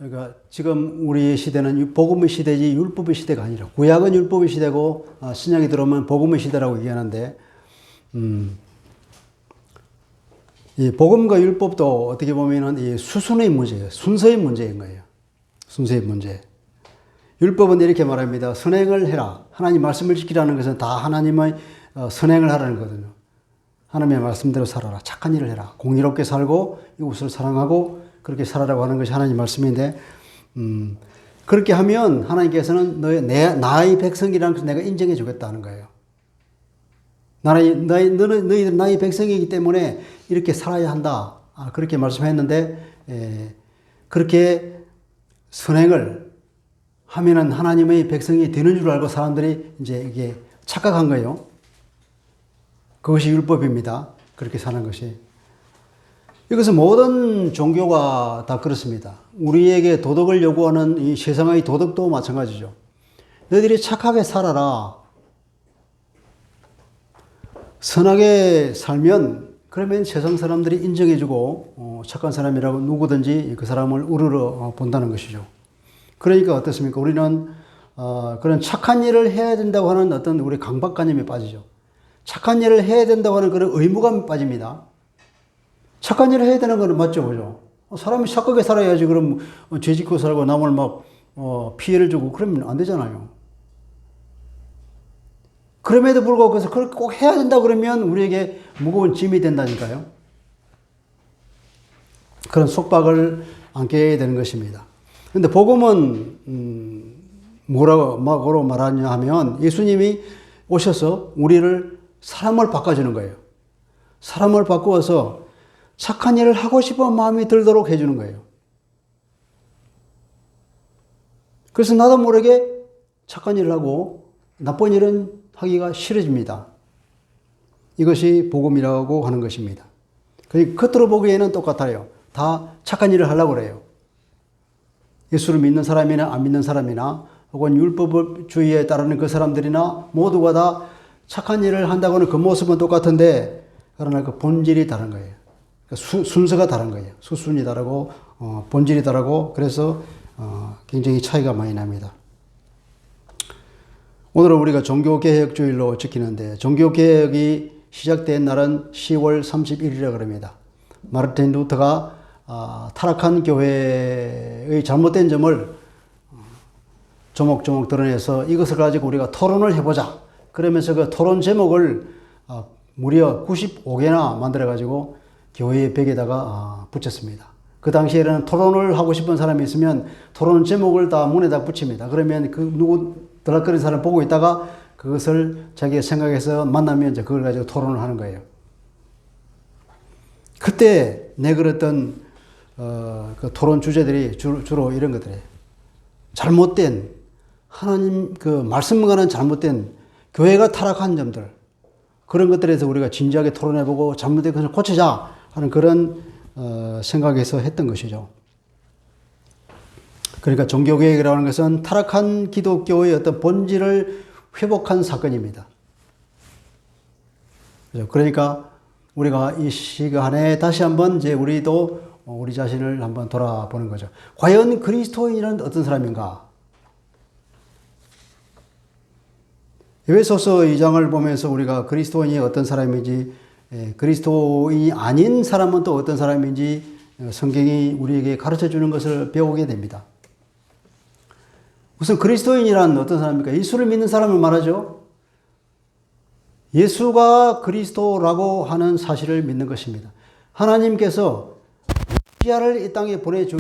그러니까 지금 우리 시대는 복음의 시대지 율법의 시대가 아니라 구약은 율법의 시대고 신약이 들어오면 복음의 시대라고 얘기하는데 이 복음과 율법도 어떻게 보면은 이 수순의 문제예요. 순서의 문제인 거예요. 순서의 문제. 율법은 이렇게 말합니다. 선행을 해라. 하나님 말씀을 지키라는 것은 다 하나님의 선행을 하라는 거거든요. 하나님의 말씀대로 살아라. 착한 일을 해라. 공의롭게 살고 이웃을 사랑하고 그렇게 살아라고 하는 것이 하나님 말씀인데 그렇게 하면 하나님께서는 나의 백성이라는 것을 내가 인정해 주겠다는 거예요. 너희들 나의 백성이기 때문에 이렇게 살아야 한다. 그렇게 말씀했는데 그렇게 선행을 하면은 하나님의 백성이 되는 줄 알고 사람들이 이제 이게 착각한 거예요. 그것이 율법입니다. 그렇게 사는 것이. 이것은 모든 종교가 다 그렇습니다. 우리에게 도덕을 요구하는 이 세상의 도덕도 마찬가지죠. 너희들이 착하게 살아라. 선하게 살면 그러면 세상 사람들이 인정해주고 착한 사람이라고 누구든지 그 사람을 우러러 본다는 것이죠. 그러니까 어떻습니까? 우리는 그런 착한 일을 해야 된다고 하는 어떤 우리 강박관념에 빠지죠. 착한 일을 해야 된다고 하는 그런 의무감에 빠집니다. 착한 일을 해야 되는 건 맞죠, 그죠? 사람이 착하게 살아야지. 그럼 죄 짓고 살고 남을 막 피해를 주고 그러면 안 되잖아요. 그럼에도 불구하고 그래서 그걸 꼭 해야 된다 그러면 우리에게 무거운 짐이 된다니까요. 그런 속박을 안게 되는 것입니다. 그런데 복음은 뭐라고 말하냐 하면 예수님이 오셔서 우리를 사람을 바꿔주는 거예요. 사람을 바꾸어서 착한 일을 하고 싶은 마음이 들도록 해주는 거예요. 그래서 나도 모르게 착한 일을 하고 나쁜 일은 하기가 싫어집니다. 이것이 복음이라고 하는 것입니다. 겉으로 보기에는 똑같아요. 다 착한 일을 하려고 그래요. 예수를 믿는 사람이나 안 믿는 사람이나 혹은 율법주의에 따르는 그 사람들이나 모두가 다 착한 일을 한다고는 그 모습은 똑같은데 그러나 그 본질이 다른 거예요. 순서가 다른 거예요. 수순이 다르고 본질이 다르고 그래서 굉장히 차이가 많이 납니다. 오늘은 우리가 종교개혁주일로 지키는데 종교개혁이 시작된 날은 10월 31일이라고 합니다. 마르틴 루터가 타락한 교회의 잘못된 점을 조목조목 드러내서 이것을 가지고 우리가 토론을 해보자. 그러면서 그 토론 제목을 무려 95개나 만들어가지고 교회의 벽에다가 붙였습니다. 그 당시에는 토론을 하고 싶은 사람이 있으면 토론 제목을 다 문에다 붙입니다. 그러면 그 누구 드락거리는 사람 보고 있다가 그것을 자기가 생각해서 만나면 이제 그걸 가지고 토론을 하는 거예요. 그때 내걸었던 그 토론 주제들이 주로 이런 것들이에요. 잘못된 하나님 그 말씀과는 잘못된 교회가 타락한 점들 그런 것들에 대해서 우리가 진지하게 토론해보고 잘못된 것을 고치자 하는 그런 생각에서 했던 것이죠. 그러니까 종교개혁이라고 하는 것은 타락한 기독교의 어떤 본질을 회복한 사건입니다. 그러니까 우리가 이 시간에 다시 한번 이제 우리도 우리 자신을 한번 돌아보는 거죠. 과연 그리스도인이란 어떤 사람인가? 에베소서 2장을 보면서 우리가 그리스도인이 어떤 사람인지 그리스도인이 아닌 사람은 또 어떤 사람인지 성경이 우리에게 가르쳐 주는 것을 배우게 됩니다. 우선 그리스도인이란 어떤 사람입니까? 예수를 믿는 사람을 말하죠. 예수가 그리스도라고 하는 사실을 믿는 것입니다. 하나님께서 메시아를 이 땅에 보내주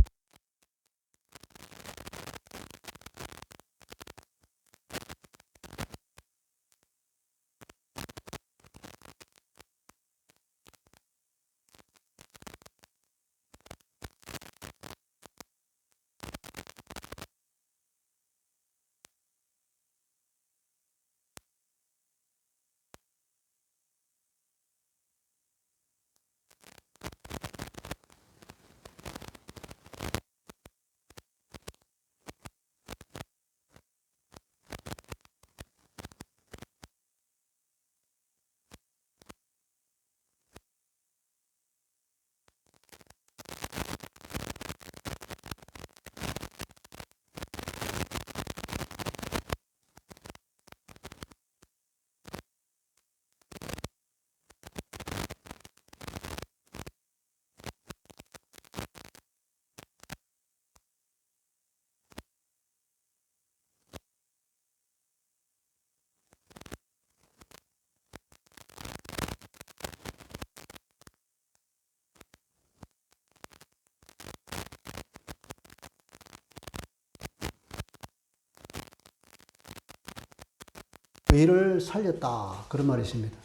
의를 살렸다. 그런 말이 있습니다.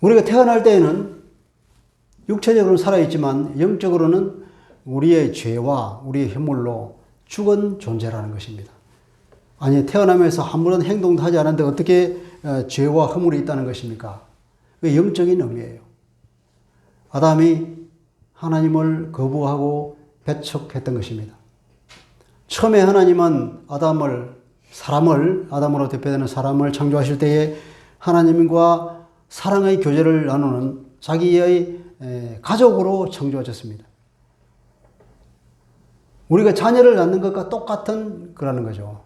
우리가 태어날 때에는 육체적으로는 살아있지만 영적으로는 우리의 죄와 우리의 허물로 죽은 존재라는 것입니다. 아니, 태어나면서 아무런 행동도 하지 않았는데 어떻게 죄와 허물이 있다는 것입니까? 그 영적인 의미예요. 아담이 하나님을 거부하고 배척했던 것입니다. 처음에 하나님은 아담으로 대표되는 사람을 창조하실 때에 하나님과 사랑의 교제를 나누는 자기의 가족으로 창조하셨습니다. 우리가 자녀를 낳는 것과 똑같은 거라는 거죠.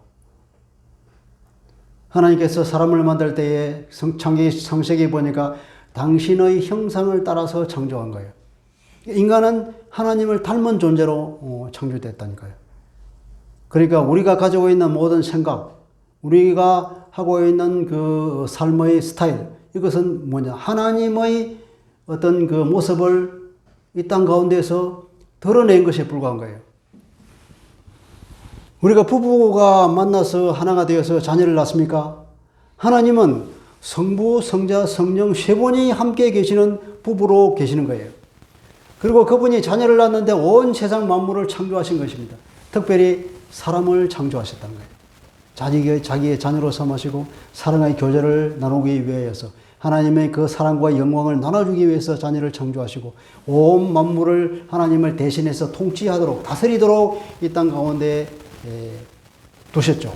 하나님께서 사람을 만들 때에 창세기 보니까 당신의 형상을 따라서 창조한 거예요. 인간은 하나님을 닮은 존재로 창조됐다니까요. 그러니까 우리가 가지고 있는 모든 생각, 우리가 하고 있는 그 삶의 스타일, 이것은 뭐냐? 하나님의 어떤 그 모습을 이 땅 가운데서 드러낸 것에 불과한 거예요. 우리가 부부가 만나서 하나가 되어서 자녀를 낳습니까? 하나님은 성부, 성자, 성령 세 분이 함께 계시는 부부로 계시는 거예요. 그리고 그분이 자녀를 낳았는데 온 세상 만물을 창조하신 것입니다. 특별히 사람을 창조하셨다는 거예요. 자기의 자녀로 삼으시고 사랑의 교제를 나누기 위해서 하나님의 그 사랑과 영광을 나눠주기 위해서 자녀를 창조하시고 온 만물을 하나님을 대신해서 통치하도록 다스리도록 이 땅 가운데 두셨죠.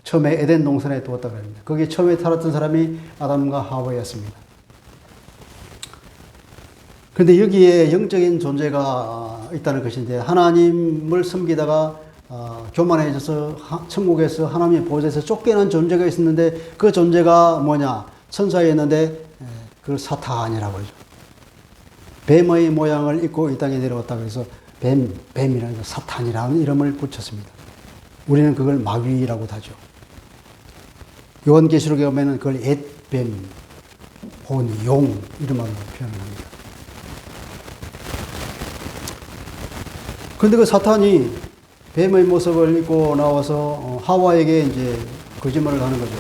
처음에 에덴 동산에 두었다고 합니다. 거기에 처음에 살았던 사람이 아담과 하와였습니다. 그런데 여기에 영적인 존재가 있다는 것인데 하나님을 섬기다가 교만해져서 천국에서 하나님의 보좌에서 쫓겨난 존재가 있었는데 그 존재가 뭐냐? 천사였는데 그걸 사탄이라고 그러죠. 뱀의 모양을 입고 이 땅에 내려왔다 그래서 뱀이라는 사탄이라는 이름을 붙였습니다. 우리는 그걸 마귀라고도 하죠. 요한계시록에 보면 그걸 앳뱀 혹은 용 이름으로 표현합니다. 그런데 그 사탄이 뱀의 모습을 입고 나와서 하와에게 이제 거짓말을 하는 거죠.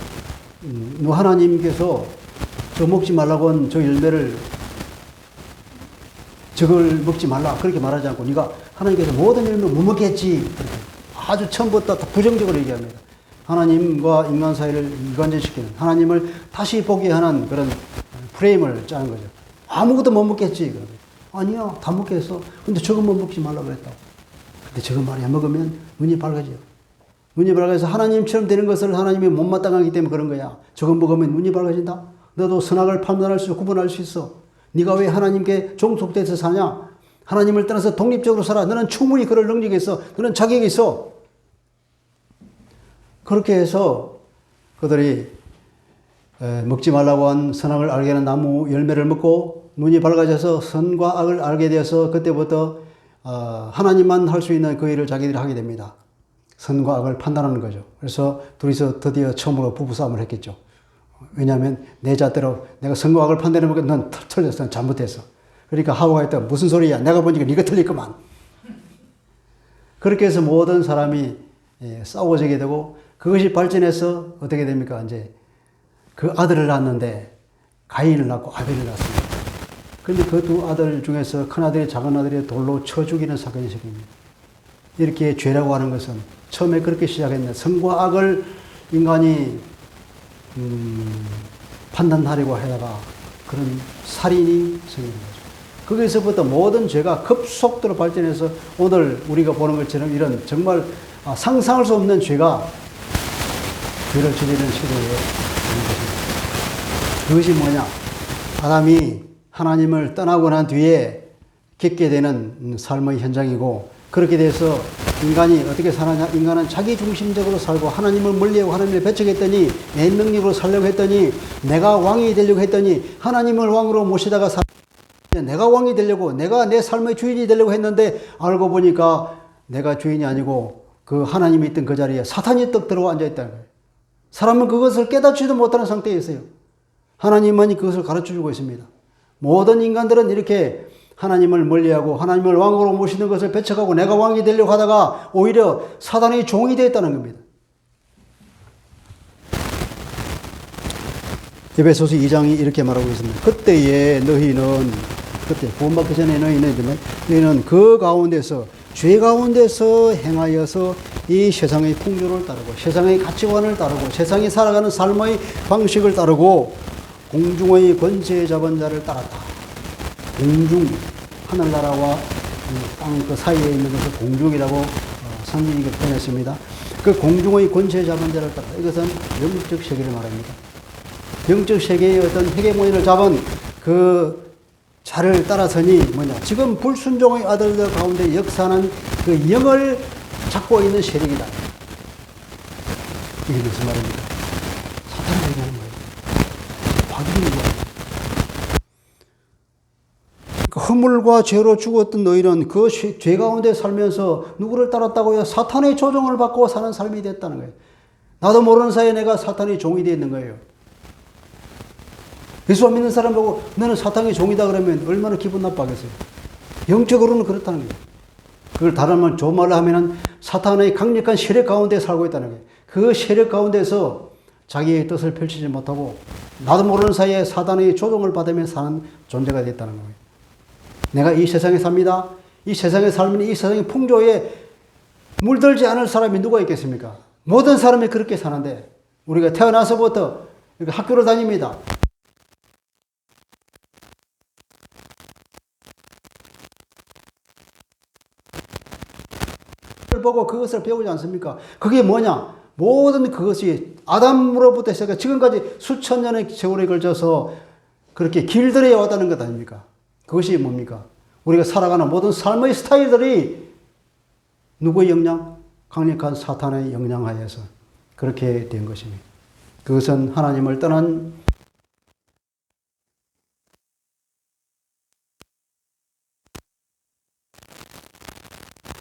너 하나님께서 저 먹지 말라고 한 저 열매를 저걸 먹지 말라 그렇게 말하지 않고 네가 하나님께서 모든 열매 못 먹겠지 아주 처음부터 부정적으로 얘기합니다. 하나님과 인간 사이를 이간질시키는 하나님을 다시 보게 하는 그런 프레임을 짜는 거죠. 아무것도 못 먹겠지. 아니야 다 먹겠어. 근데 저것만 먹지 말라고 그랬다고. 근데 저거 말이야 먹으면 눈이 밝아져요. 눈이 밝아서 하나님처럼 되는 것을 하나님이 못마땅하기 때문에 그런 거야. 저거 먹으면 눈이 밝아진다. 너도 선악을 판단할 수 있고 구분할 수 있어. 네가 왜 하나님께 종속돼서 사냐? 하나님을 떠나서 독립적으로 살아. 너는 충분히 그럴 능력이 있어. 너는 자격이 있어. 그렇게 해서 그들이 먹지 말라고 한 선악을 알게 하는 나무 열매를 먹고 눈이 밝아져서 선과 악을 알게 되어서 그때부터 하나님만 할 수 있는 그 일을 자기들이 하게 됩니다. 선과 악을 판단하는 거죠. 그래서 둘이서 드디어 처음으로 부부싸움을 했겠죠. 왜냐하면 내 잣대로 내가 선과 악을 판단해보니까 넌 틀렸어. 잘못했어. 그러니까 하와가 했다. 무슨 소리야. 내가 보니까 네가 틀렸구만. 그렇게 해서 모든 사람이 싸워지게 되고 그것이 발전해서 어떻게 됩니까? 이제 그 아들을 낳았는데 가인을 낳고 아벨을 낳았습니다. 그런데 그 두 아들 중에서 큰 아들이 작은 아들이 돌로 쳐 죽이는 사건이 생깁니다. 이렇게 죄라고 하는 것은 처음에 그렇게 시작했는데 선과 악을 인간이 판단하려고 하다가 그런 살인이 생기는 거죠. 거기서부터 모든 죄가 급속도로 발전해서 오늘 우리가 보는 것처럼 이런 정말 상상할 수 없는 죄가 죄를 저지르는 시대에 있는 것입니다. 그것이 뭐냐? 아담이 하나님을 떠나고 난 뒤에 겪게 되는 삶의 현장이고 그렇게 돼서 인간이 어떻게 사느냐? 인간은 자기 중심적으로 살고 하나님을 멀리하고 하나님을 배척했더니 내 능력으로 살려고 했더니 내가 왕이 되려고 했더니 하나님을 왕으로 모시다가 내가 왕이 되려고 내가 내 삶의 주인이 되려고 했는데 알고 보니까 내가 주인이 아니고 그 하나님이 있던 그 자리에 사탄이 떡 들어와 앉아있다는 거예요. 사람은 그것을 깨닫지도 못하는 상태에 있어요. 하나님만이 그것을 가르쳐주고 있습니다. 모든 인간들은 이렇게 하나님을 멀리하고 하나님을 왕으로 모시는 것을 배척하고 내가 왕이 되려고 하다가 오히려 사단의 종이 되었다는 겁니다. 에베소서 2장이 이렇게 말하고 있습니다. 그때 구원받기 전에 너희는 그 가운데서 죄 가운데서 행하여서 이 세상의 풍조를 따르고 세상의 가치관을 따르고 세상이 살아가는 삶의 방식을 따르고 공중의 권세 잡은 자를 따랐다. 공중, 하늘나라와 땅 그 사이에 있는 것을 공중이라고 성경이 표현했습니다. 그 공중의 권세 잡은 자를 따랐다. 이것은 영적 세계를 말합니다. 영적 세계의 어떤 헤게모니를 잡은 그 자를 따라서니 뭐냐? 지금 불순종의 아들들 가운데 역사하는 그 영을 잡고 있는 세력이다. 이게 무슨 말입니까? 사탄이 얘기하는 거예요. 바둑이 얘기하는 거예요. 허물과 죄로 죽었던 너희는 그 죄 가운데 살면서 누구를 따랐다고요? 사탄의 조종을 받고 사는 삶이 됐다는 거예요. 나도 모르는 사이에 내가 사탄의 종이 되어 있는 거예요. 예수 안 믿는 사람 보고 너는 사탄의 종이다 그러면 얼마나 기분 나빠하겠어요. 영적으로는 그렇다는 거예요. 그걸 다른 말 좋은 말로 하면은 사탄의 강력한 세력 가운데 살고 있다는 거예요. 그 세력 가운데서 자기의 뜻을 펼치지 못하고 나도 모르는 사이에 사탄의 조종을 받으며 사는 존재가 됐다는 거예요. 내가 이 세상에 삽니다. 이 세상에 살면 이 세상의 풍조에 물들지 않을 사람이 누가 있겠습니까? 모든 사람이 그렇게 사는데 우리가 태어나서부터 학교를 다닙니다. 보고 그것을 배우지 않습니까? 그게 뭐냐? 모든 그것이 아담으로부터 시작해 지금까지 수천 년의 세월에 걸쳐서 그렇게 길들여 왔다는 것 아닙니까? 그것이 뭡니까? 우리가 살아가는 모든 삶의 스타일들이 누구의 영향? 강력한 사탄의 영향하에서 그렇게 된 것입니다. 그것은 하나님을 떠난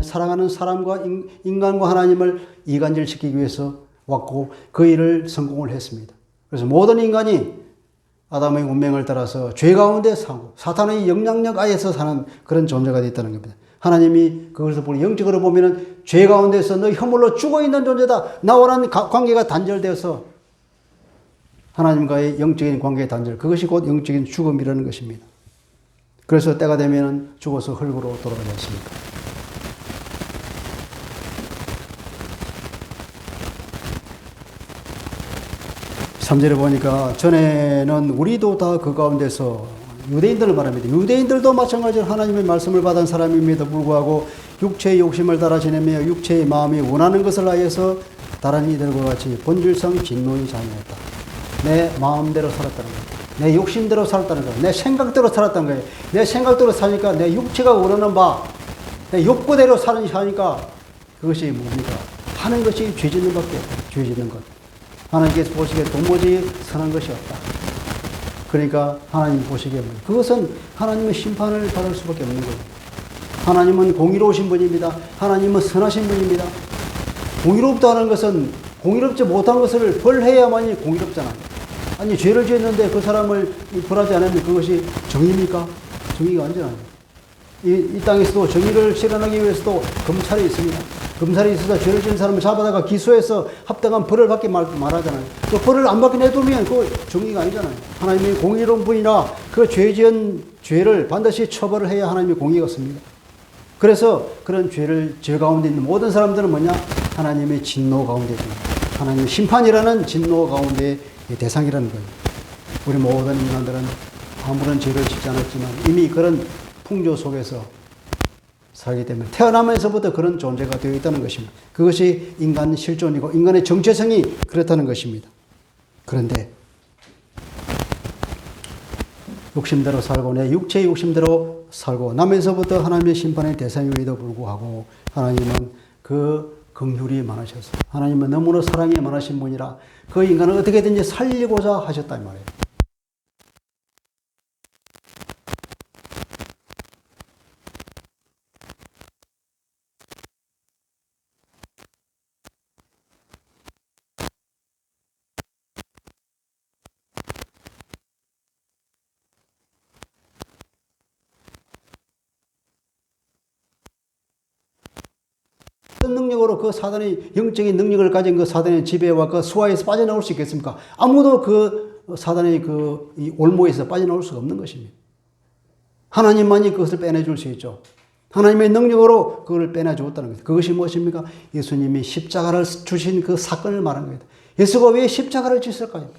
사랑하는 사람과 인간과 하나님을 이간질시키기 위해서 왔고 그 일을 성공을 했습니다. 그래서 모든 인간이 아담의 운명을 따라서 죄 가운데 사고 사탄의 영향력 아래서 사는 그런 존재가 됐다는 겁니다. 하나님이 그것을 보니 영적으로 보면은 죄 가운데서 너희 허물로 죽어있는 존재다. 나와는 관계가 단절되어서 하나님과의 영적인 관계의 단절, 그것이 곧 영적인 죽음이라는 것입니다. 그래서 때가 되면은 죽어서 흙으로 돌아가지 않습니까? 3절에 보니까 전에는 우리도 다 그 가운데서 유대인들을 말합니다. 유대인들도 마찬가지로 하나님의 말씀을 받은 사람임에도 불구하고 육체의 욕심을 따라 지내며 육체의 마음이 원하는 것을 하여서 다른 이들과 같이 본질상 진노의 자녀였다. 내 마음대로 살았다는 거예요. 내 욕심대로 살았다는 거예요. 내 생각대로 살았다는 거예요. 내 생각대로 사니까 내 육체가 원하는 바, 내 욕구대로 사니까 그것이 뭡니까? 하는 것이 죄 짓는 밖에 없다. 죄 짓는 것. 하나님께서 보시기에 도무지 선한 것이 없다. 그러니까 하나님 보시기에 그것은 하나님의 심판을 받을 수밖에 없는 거예요. 하나님은 공의로우신 분입니다. 하나님은 선하신 분입니다. 공의롭다는 것은 공의롭지 못한 것을 벌해야만이 공의롭잖아요. 아니 죄를 지었는데 그 사람을 벌하지 않으면 그것이 정의입니까? 정의가 아니잖아요. 이 땅에서도 정의를 실현하기 위해서도 검찰이 있습니다. 검찰이 있어서 죄를 지은 사람을 잡아다가 기소해서 합당한 벌을 받게 말하잖아요. 그 벌을 안 받게 내두면 그 정의가 아니잖아요. 하나님이 공의로운 분이라 그 죄 지은 죄를 반드시 처벌을 해야 하나님의 공의가 습니다. 그래서 그런 죄 가운데 있는 모든 사람들은 뭐냐? 하나님의 진노 가운데 있습니다. 하나님의 심판이라는 진노 가운데의 대상이라는 거예요. 우리 모든 인간들은 아무런 죄를 짓지 않았지만 이미 그런 풍조 속에서 살기 때문에 태어나면서부터 그런 존재가 되어 있다는 것입니다. 그것이 인간 실존이고 인간의 정체성이 그렇다는 것입니다. 그런데 욕심대로 살고 내 육체의 욕심대로 살고 나면서부터 하나님의 심판의 대상임에도 불구하고 하나님은 그 긍휼이 많으셔서 하나님은 너무나 사랑이 많으신 분이라 그 인간을 어떻게든지 살리고자 하셨다 이 말이에요. 어떤 능력으로 그 사단의 영적인 능력을 가진 그 사단의 지배와 그 수하에서 빠져나올 수 있겠습니까? 아무도 그 사단의 이 올무에서 빠져나올 수가 없는 것입니다. 하나님만이 그것을 빼내줄 수 있죠. 하나님의 능력으로 그걸 빼내주었다는 거예요. 그것이 무엇입니까? 예수님이 십자가를 주신 그 사건을 말한 거예요. 예수가 왜 십자가를 지셨을까요?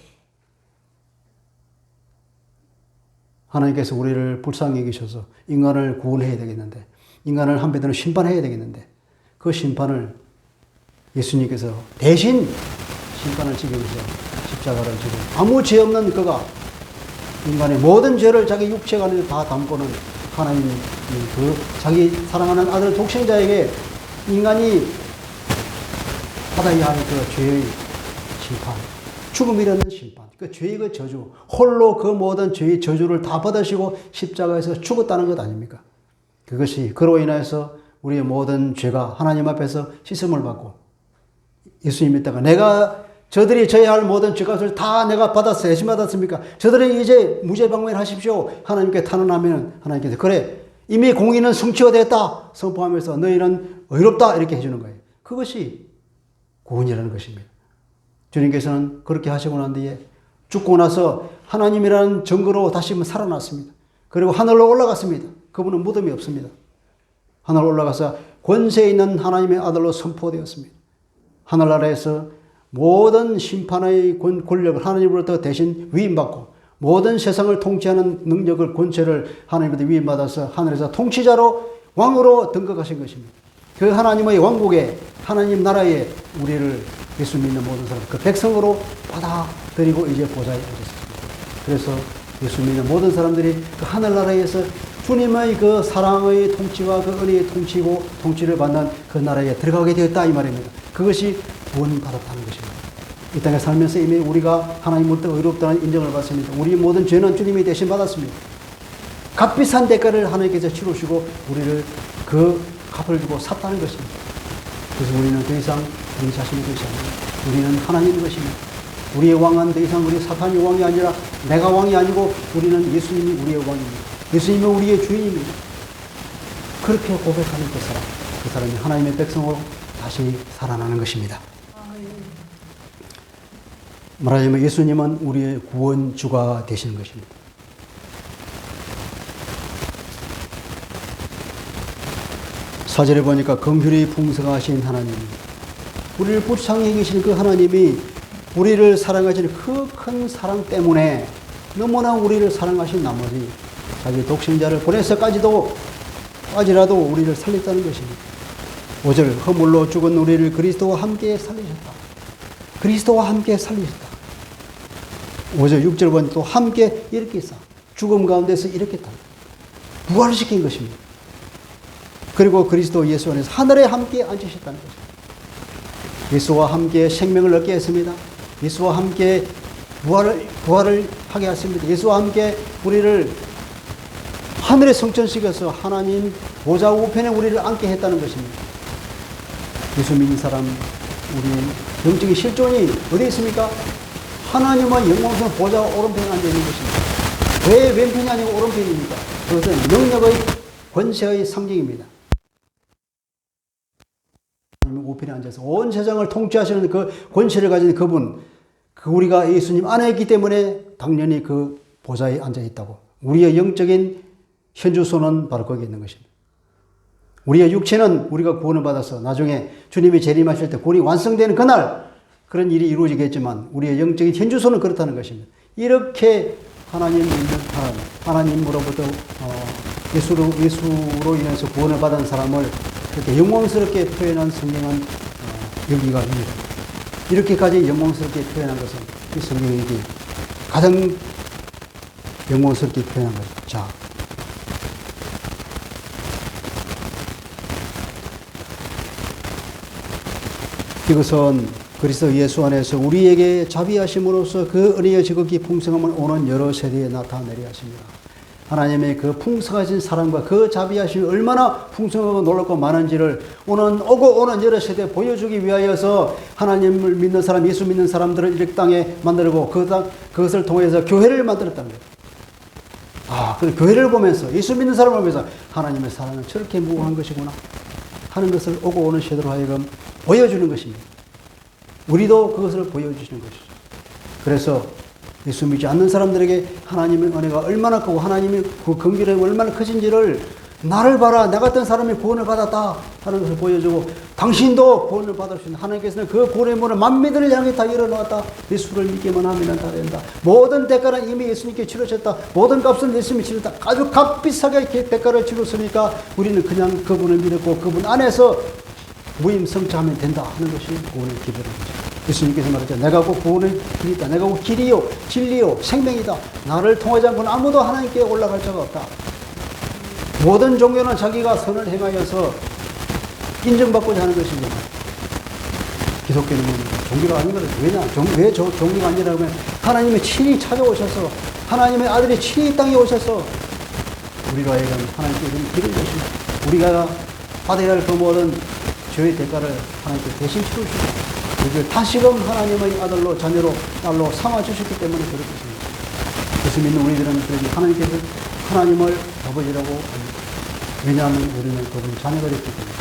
하나님께서 우리를 불쌍히 여기셔서 인간을 구원해야 되겠는데, 인간을 한편으로 심판해야 되겠는데, 그 심판을 예수님께서 대신 심판을 지기 위해서 십자가를 지고, 아무 죄 없는 그가 인간의 모든 죄를 자기 육체가 안에 다 담고는 하나님 그 자기 사랑하는 아들 독생자에게 인간이 받아야 할 그 죄의 심판, 죽음이라는 심판, 그 죄의 그 저주, 홀로 그 모든 죄의 저주를 다 받으시고 십자가에서 죽었다는 것 아닙니까? 그것이 그로 인해서 우리의 모든 죄가 하나님 앞에서 씻음을 받고, 예수님 믿다가 내가 저들이 져야 할 모든 죄값을 다 내가 받았어요. 대신 받았습니까? 저들은 이제 무죄방면하십시오. 하나님께 탄원하면 하나님께서 그래 이미 공의는 성취가 됐다 선포하면서 너희는 의롭다 이렇게 해주는 거예요. 그것이 구원이라는 것입니다. 주님께서는 그렇게 하시고 난 뒤에 죽고 나서 하나님이라는 증거로 다시 살아났습니다. 그리고 하늘로 올라갔습니다. 그분은 무덤이 없습니다. 하늘로 올라가서 권세 있는 하나님의 아들로 선포되었습니다. 하늘나라에서 모든 심판의 권력을 하나님으로부터 대신 위임받고 모든 세상을 통치하는 능력을 권세를 하나님으로부터 위임받아서 하늘에서 통치자로 왕으로 등극하신 것입니다. 그 하나님의 왕국에 하나님 나라에 우리를 예수 믿는 모든 사람 그 백성으로 받아들이고 이제 보좌에 앉았습니다. 그래서 예수 믿는 모든 사람들이 그 하늘나라에서 주님의 그 사랑의 통치와 그 은혜의 통치고 통치를 받는 그 나라에 들어가게 되었다 이 말입니다. 그것이 구원받았다는 것입니다. 이 땅에 살면서 이미 우리가 하나님으로부터 의롭다는 인정을 받습니다. 우리 모든 죄는 주님이 대신 받았습니다. 값비싼 대가를 하나님께서 치르시고 우리를 그 값을 주고 샀다는 것입니다. 그래서 우리는 더 이상 우리 자신의 것이 아닙니다. 우리는 하나님의 것입니다. 우리의 왕은 더 이상 우리 사탄이 왕이 아니라 내가 왕이 아니고 우리는 예수님이 우리의 왕입니다. 예수님이 우리의 주인입니다. 그렇게 고백하는 그 사람이 하나님의 백성으로 다시 살아나는 것입니다. 말하자면 예수님은 우리의 구원주가 되시는 것입니다. 사절에 보니까 긍휼이 풍성하신 하나님, 우리를 불쌍히 여기시는 그 하나님이 우리를 사랑하시는 그 큰 사랑 때문에 너무나 우리를 사랑하신 나머지 자기 독생자를 보내서까지라도 우리를 살렸다는 것입니다. 5절 허물로 죽은 우리를 그리스도와 함께 살리셨다. 그리스도와 함께 살리셨다. 5절 6절 보니 또 함께 일으키사 죽음 가운데서 일으켰다. 부활시킨 것입니다. 그리고 그리스도 예수 안에서 하늘에 함께 앉으셨다는 것입니다. 예수와 함께 생명을 얻게 했습니다. 예수와 함께 부활을 하게 하십니다. 예수와 함께 우리를 하늘에 성천시켜서 하나님 보좌 우편에 우리를 앉게 했다는 것입니다. 예수 믿는 사람, 우리 영적인 실존이 어디 있습니까? 하나님의 영광스러운 보좌 오른편에 앉아 있는 것입니다. 왜 왼편이 아니고 오른편입니까? 그것은 능력의 권세의 상징입니다. 하나님 우편에 앉아서 온 세상을 통치하시는 그 권세를 가진 그분, 우리가 예수님 안에 있기 때문에 당연히 그 보좌에 앉아 있다고. 우리의 영적인 현주소는 바로 거기에 있는 것입니다. 우리의 육체는 우리가 구원을 받아서 나중에 주님이 재림하실 때 구원이 완성되는 그날 그런 일이 이루어지겠지만 우리의 영적인 현주소는 그렇다는 것입니다. 이렇게 하나님 믿는 사람, 하나님으로부터 예수로 인해서 구원을 받은 사람을 그렇게 영광스럽게 표현한 성경은 여기가 있습니다. 이렇게까지 영광스럽게 표현한 것은 이 성경이 가장 영광스럽게 표현한 거죠. 자, 이것은 그리스도 예수 안에서 우리에게 자비하심으로써 그 은혜의 지극히 풍성함을 오는 여러 세대에 나타내려 하십니다. 하나님의 그 풍성하신 사랑과 그 자비하심이 얼마나 풍성하고 놀랍고 많은지를 오는 여러 세대에 보여주기 위하여서 하나님을 믿는 사람, 예수 믿는 사람들을 이 땅에 만들고 그것을 통해서 교회를 만들었다는 거예요. 그 교회를 보면서 예수 믿는 사람을 보면서 하나님의 사랑은 저렇게 무궁한 것이구나. 하는 것을 오고 오는 시대로 하여금 보여주는 것입니다. 우리도 그것을 보여주시는 것이죠. 그래서 예수 믿지 않는 사람들에게 하나님의 은혜가 얼마나 크고 하나님의 그 긍휼이 얼마나 크신지를 나를 봐라, 나 같은 사람이 구원을 받았다 하는 것을 보여주고 당신도 구원을 받을 수 있는 하나님께서는 그 구원의 문을 만민들을 향해 다 열어놓았다. 예수를 믿기만 하면 다 된다. 모든 대가는 이미 예수님께 치르셨다. 모든 값은 예수님이 치렀다. 아주 값비싸게 대가를 치렀으니까 우리는 그냥 그분을 믿었고 그분 안에서 무임승차하면 된다 하는 것이 구원의 기별인 거죠. 예수님께서 말했죠. 내가 곧 구원의 길이다. 내가 곧 길이요 진리요 생명이다. 나를 통하지 않고는 아무도 하나님께 올라갈 자가 없다. 모든 종교는 자기가 선을 행하여서 인정받고자 하는 것입니다. 기독교는 종교가 아닌 거죠. 왜 종교가 아니라고 하면 하나님의 친히 찾아오셔서 하나님의 아들이 친히 이 땅에 오셔서 우리로 하여금 하나님께 이런 길을 주십니다. 우리가 받아야 할 그 모든 죄의 대가를 하나님께 대신 치르시고 우리를 다시금 하나님의 아들로 자녀로 딸로 삼아주셨기 때문에 그럴 것입니다. 예수 믿는 우리들은 하나님께서 하나님을 아버지라고 합니다. 왜냐하면 우리는 그분 자녀가 됐기 때문에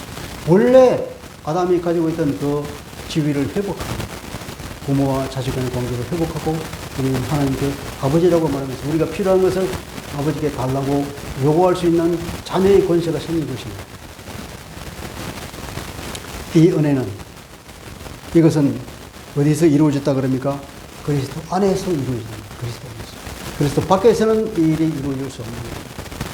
원래 아담이 가지고 있던 그 지위를 회복합니다. 부모와 자식 간의 관계를 회복하고 우리는 하나님께 아버지라고 말하면서 우리가 필요한 것을 아버지께 달라고 요구할 수 있는 자녀의 권세가 생긴 것입니다. 이 은혜는 이것은 어디서 이루어졌다 그럽니까? 그리스도 안에서 이루어진다. 그리스도 안에서. 그리스도 밖에서는 이 일이 이루어질 수 없는 거예요.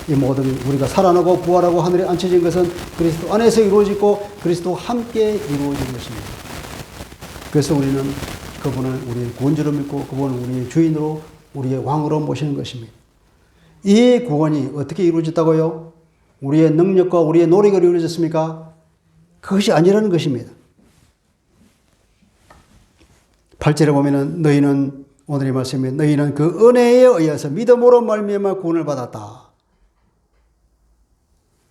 이 모든 우리가 살아나고 부활하고 하늘에 앉혀진 것은 그리스도 안에서 이루어지고 그리스도와 함께 이루어진 것입니다. 그래서 우리는 그분을 우리의 구원주로 믿고 그분을 우리의 주인으로 우리의 왕으로 모시는 것입니다. 이 구원이 어떻게 이루어졌다고요? 우리의 능력과 우리의 노력으로 이루어졌습니까? 그것이 아니라는 것입니다. 8절에 보면은 너희는 오늘의 말씀에 너희는 그 은혜에 의해서 믿음으로 말미암아 구원을 받았다.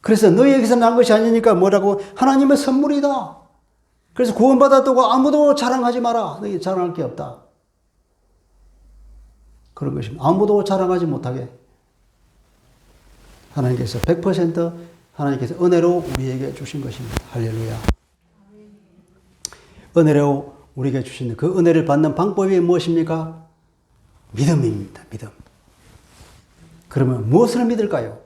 그래서 너희에게서 난 것이 아니니까 뭐라고? 하나님의 선물이다. 그래서 구원받았다고 아무도 자랑하지 마라. 너희 자랑할 게 없다. 그런 것입니다. 아무도 자랑하지 못하게 하나님께서 100% 하나님께서 은혜로 우리에게 주신 것입니다. 할렐루야. 은혜로 우리에게 주신 그 은혜를 받는 방법이 무엇입니까? 믿음입니다. 믿음. 그러면 무엇을 믿을까요?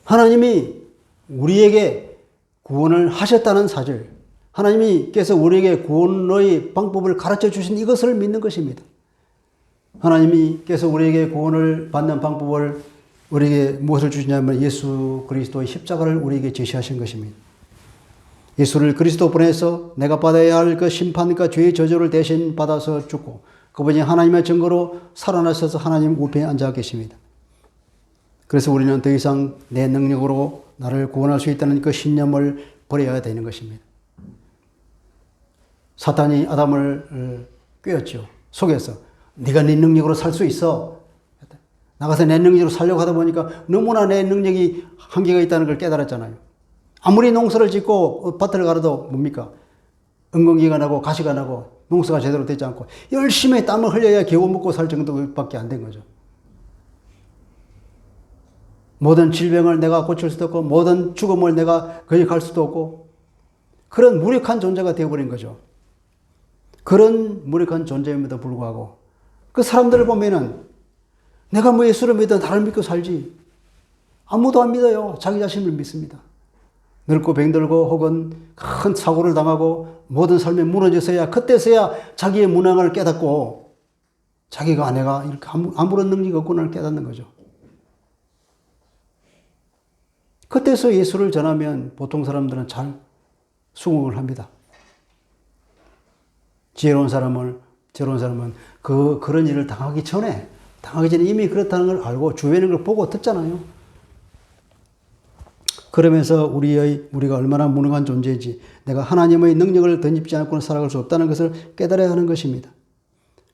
하나님이 우리에게 구원을 하셨다는 사실, 하나님께서 우리에게 구원의 방법을 가르쳐 주신 이것을 믿는 것입니다. 하나님께서 우리에게 구원을 받는 방법을 우리에게 무엇을 주시냐면 예수 그리스도의 십자가를 우리에게 제시하신 것입니다. 예수를 그리스도 보내서 내가 받아야 할 그 심판과 죄의 저주를 대신 받아서 죽고 그분이 하나님의 증거로 살아나셔서 하나님 우편에 앉아 계십니다. 그래서 우리는 더 이상 내 능력으로 나를 구원할 수 있다는 그 신념을 버려야 되는 것입니다. 사탄이 아담을 꿰었죠. 속여서 네가 네 능력으로 살 수 있어. 나가서 내 능력으로 살려고 하다 보니까 너무나 내 능력이 한계가 있다는 걸 깨달았잖아요. 아무리 농사를 짓고 밭을 갈아도 뭡니까? 엉겅기가 나고 가시가 나고 농사가 제대로 되지 않고 열심히 땀을 흘려야 겨우 먹고 살 정도밖에 안 된 거죠. 모든 질병을 내가 고칠 수도 없고 모든 죽음을 내가 거기 갈 수도 없고 그런 무력한 존재가 되어버린 거죠. 그런 무력한 존재임에도 불구하고 그 사람들을 보면은 내가 뭐 예수를 믿어 나를 믿고 살지. 아무도 안 믿어요. 자기 자신을 믿습니다. 늙고 병들고 혹은 큰 사고를 당하고 모든 삶에 무너져서야 그때서야 자기의 무능을 깨닫고 자기가 내가 이렇게 아무런 능력이 없구나를 깨닫는 거죠. 그때서 예수를 전하면 보통 사람들은 잘 수긍을 합니다. 지혜로운 사람은 그런 일을 당하기 전에 이미 그렇다는 걸 알고 주변의 걸 보고 듣잖아요. 그러면서 우리가 얼마나 무능한 존재인지 내가 하나님의 능력을 덧입지 않고는 살아갈 수 없다는 것을 깨달아야 하는 것입니다.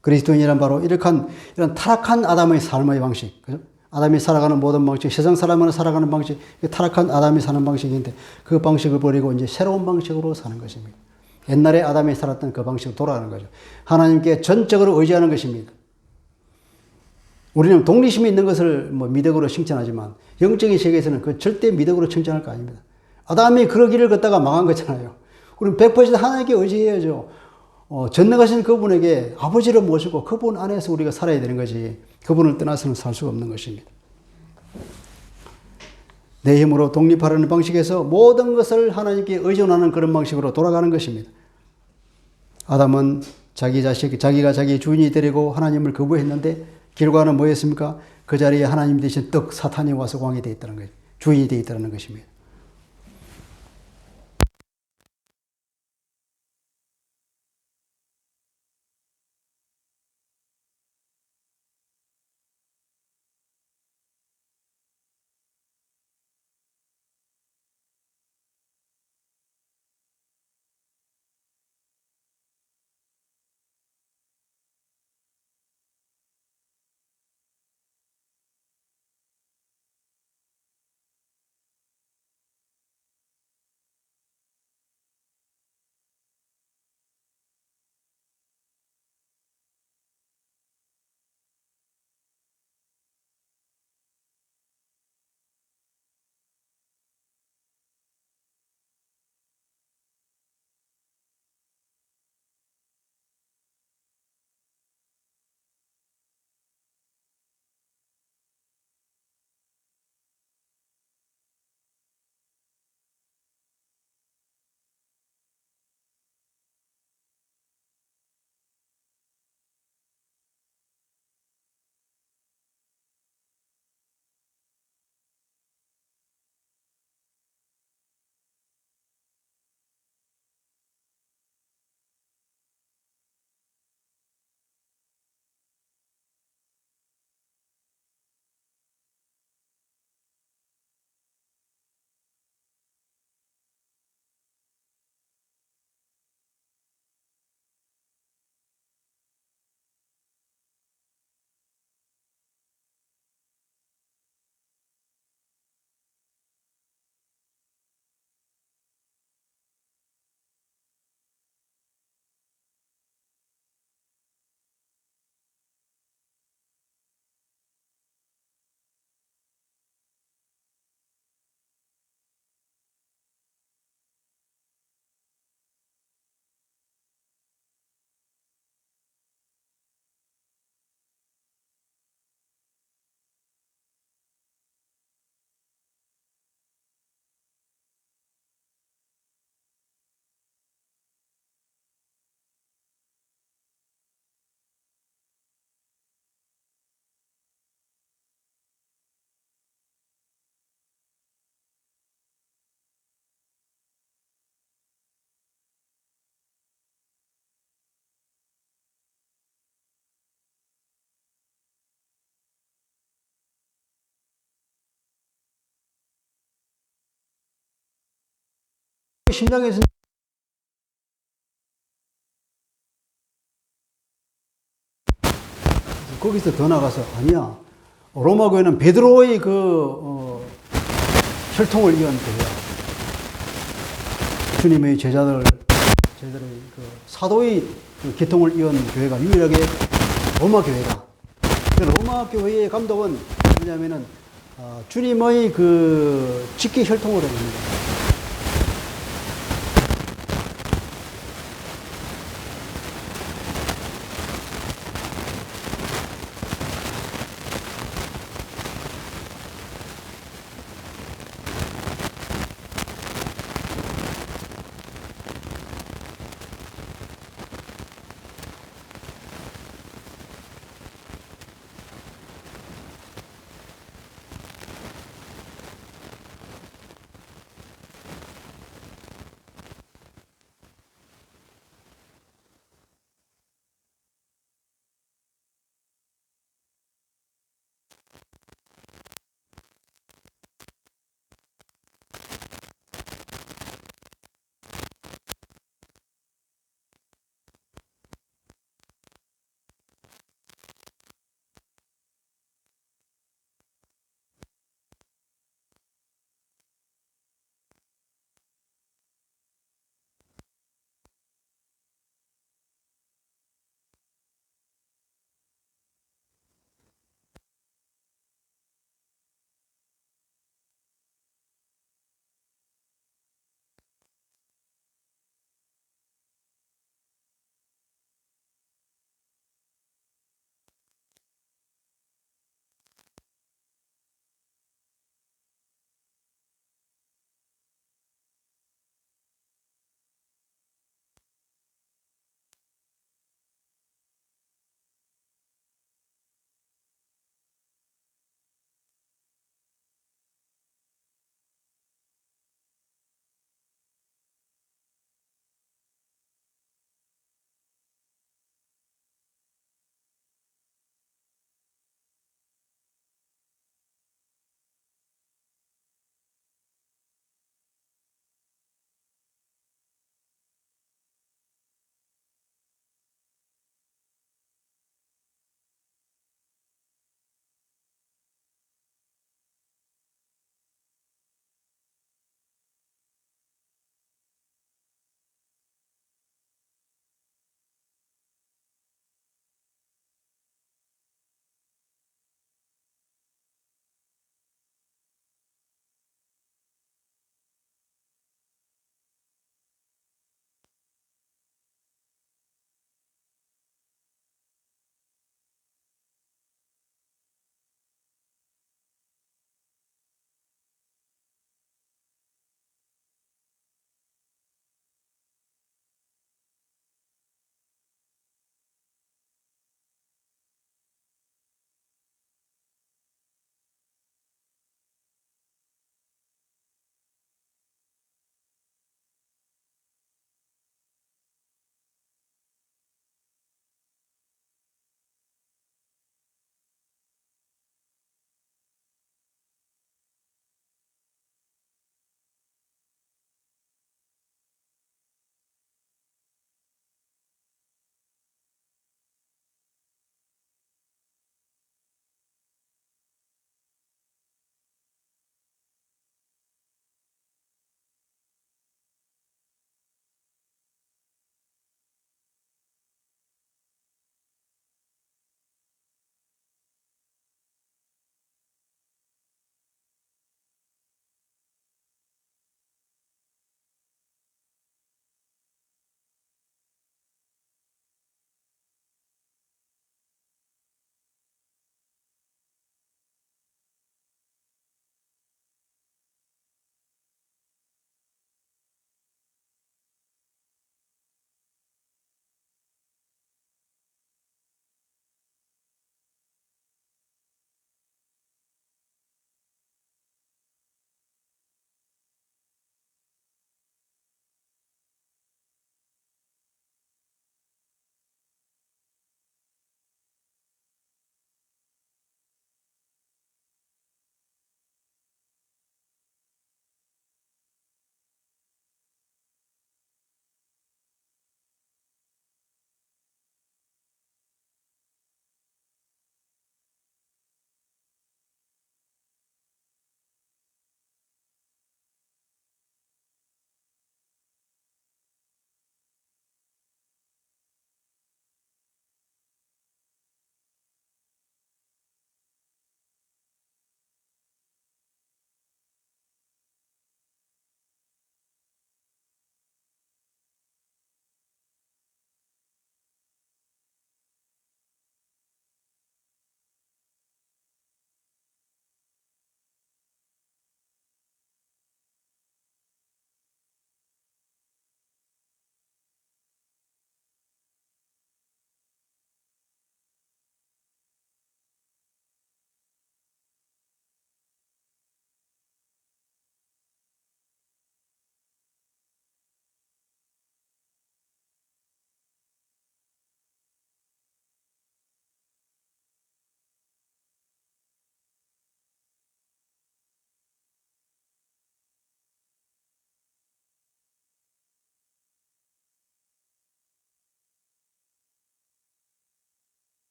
그리스도인이란 바로 이런 타락한 아담의 삶의 방식, 그죠? 아담이 살아가는 모든 방식, 세상 사람은 살아가는 방식, 타락한 아담이 사는 방식인데 그 방식을 버리고 이제 새로운 방식으로 사는 것입니다. 옛날에 아담이 살았던 그 방식으로 돌아가는 거죠. 하나님께 전적으로 의지하는 것입니다. 우리는 독립심이 있는 것을 미덕으로 칭찬하지만 영적인 세계에서는 그 절대 미덕으로 칭찬할 거 아닙니다. 아담이 그 길을 걷다가 망한 거잖아요. 우리는 100% 하나님께 의지해야죠. 전능하신 그분에게 아버지를 모시고 그분 안에서 우리가 살아야 되는 거지. 그분을 떠나서는 살 수가 없는 것입니다. 내 힘으로 독립하려는 방식에서 모든 것을 하나님께 의존하는 그런 방식으로 돌아가는 것입니다. 아담은 자기가 자기 주인이 되려고 하나님을 거부했는데 결과는 뭐였습니까? 그 자리에 하나님 대신 사탄이 와서 왕이 되어 있다는 거예요. 주인이 되어 있다는 것입니다. 심장에서 거기서 더 나가서 아니야. 로마 교회는 베드로의 혈통을 이은 교회야. 주님의 제자들의 사도의 기통을 이은 교회가 유일하게 로마 교회다. 로마 교회의 감독은 뭐냐면은 주님의 직계 혈통으로 됩니다.